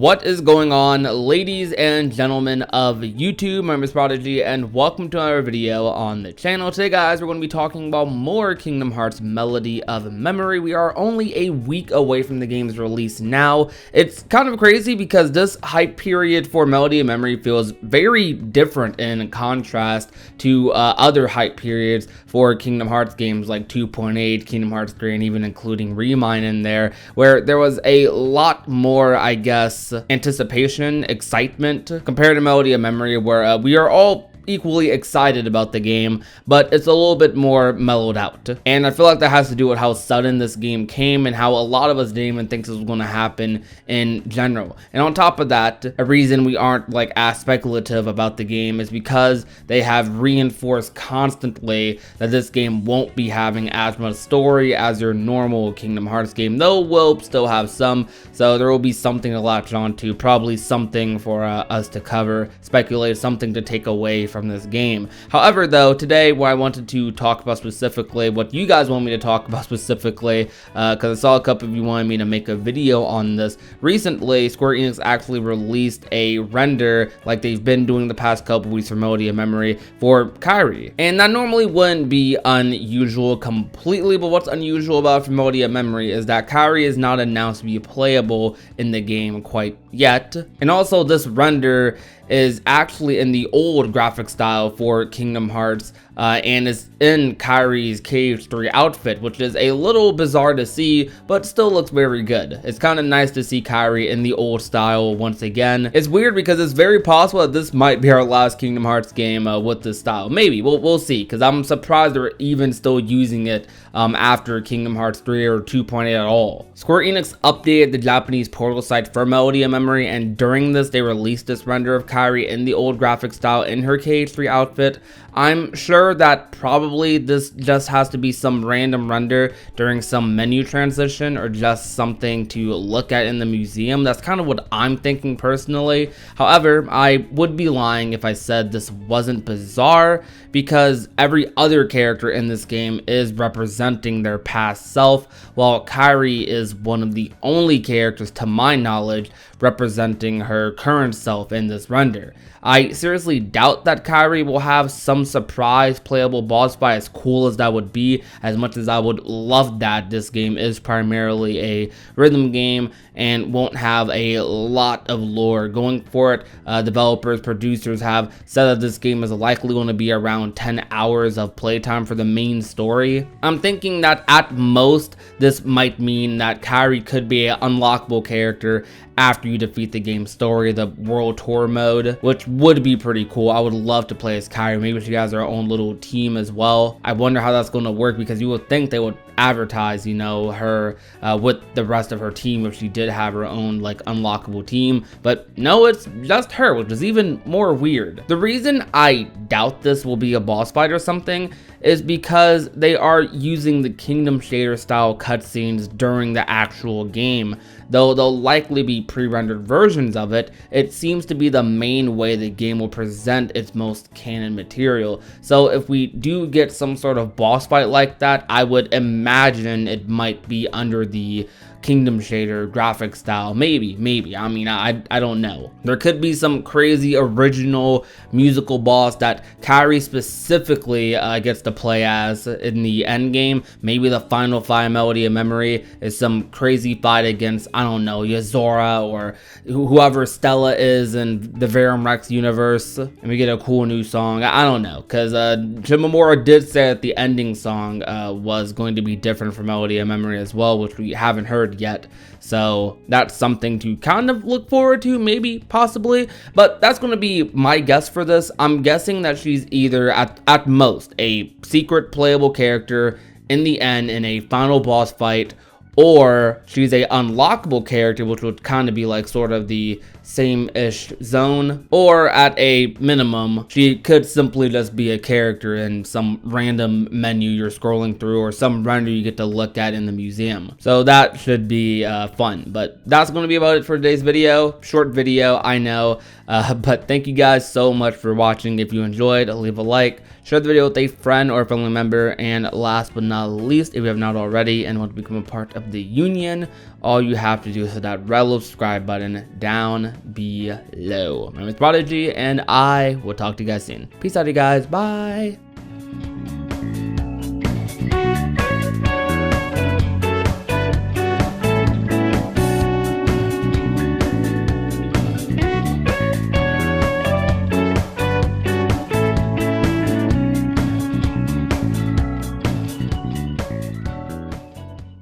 What is going on, ladies and gentlemen of YouTube? My name is Prodigy and welcome to another video on the channel. Today guys, we're going to be talking about more Kingdom Hearts Melody of Memory. We are only a week away from the game's release now. It's kind of crazy because this hype period for Melody of Memory feels very different in contrast to other hype periods for Kingdom Hearts games like 2.8, Kingdom Hearts 3, and even including Remine in there, where there was a lot more, I guess, anticipation, excitement compared to Melody of Memory, where we are all equally excited about the game, but it's a little bit more mellowed out. And I feel like that has to do with how sudden this game came and how a lot of us didn't even think this was going to happen in general. And on top of that, a reason we aren't like as speculative about the game is because they have reinforced constantly that this game won't be having as much story as your normal Kingdom Hearts game, though we'll still have some, so there will be something to latch on to, probably something for us to cover, speculate, something to take away from this game. However, though, today what I wanted to talk about specifically, what you guys want me to talk about specifically, because I saw a couple of you wanted me to make a video on this. Recently, Square Enix actually released a render like they've been doing the past couple weeks for Melody of Memory for Kairi. And that normally wouldn't be unusual completely, but what's unusual about Melody of Memory is that Kairi is not announced to be playable in the game quite yet. And also this render is actually in the old graphic style for Kingdom Hearts and is in Kairi's KH3 outfit, which is a little bizarre to see, but still looks very good. It's kind of nice to see Kairi in the old style once again. It's weird because it's very possible that this might be our last Kingdom Hearts game with this style. Maybe, we'll see, because I'm surprised they're even still using it after Kingdom Hearts 3 or 2.8 at all. Square Enix updated the Japanese portal site for Melody of Memory, and during this they released this render of Kairi in the old graphic style in her KH3 outfit. I'm sure that probably this just has to be some random render during some menu transition or just something to look at in the museum. That's kind of what I'm thinking personally. However, I would be lying if I said this wasn't bizarre, because every other character in this game is representing their past self, while Kairi is one of the only characters, to my knowledge, representing her current self in this render. I seriously doubt that Kairi will have some surprise playable boss fight, as cool as that would be, as much as I would love that. This game is primarily a rhythm game and won't have a lot of lore going for it. Developers, producers have said that this game is likely going to be around 10 hours of playtime for the main story. I'm thinking that at most this might mean that Kairi could be an unlockable character after you defeat the game's story, the World Tour mode, which would be pretty cool. I would love to play as Kairi. Maybe she has her own little team as well. I wonder how that's going to work, because you would think they would advertise, you know, her with the rest of her team if she did have her own like unlockable team, but no, it's just her, which is even more weird. The reason I doubt this will be a boss fight or something is because they are using the Kingdom shader style cutscenes during the actual game. Though they'll likely be pre-rendered versions of it, it seems to be the main way the game will present its most canon material. So if we do get some sort of boss fight like that, I would imagine it might be under the Kingdom shader graphic style. Maybe. I mean, I don't know. There could be some crazy original musical boss that Kairi specifically gets to play as in the end game. Maybe the final fight Melody of Memory is some crazy fight against, I don't know, Yozora or whoever Stella is in the Verum Rex universe, and we get a cool new song. I don't know, because Shimomura did say that the ending song was going to be different from Melody of Memory as well, which we haven't heard yet, so that's something to kind of look forward to, maybe, possibly. But that's going to be my guess for this. I'm guessing that she's either at most a secret playable character in the end in a final boss fight, or she's a unlockable character, which would kind of be like sort of the same-ish zone, or at a minimum she could simply just be a character in some random menu you're scrolling through or some render you get to look at in the museum. So that should be fun. But that's going to be about it for today's video. Short video, I know, but thank you guys so much for watching. If you enjoyed, leave a like, share the video with a friend or a family member, and last but not least, if you have not already and want to become a part of the union, all you have to do is hit that red little subscribe button down below. My name is Prodigy, and I will talk to you guys soon. Peace out, you guys. Bye.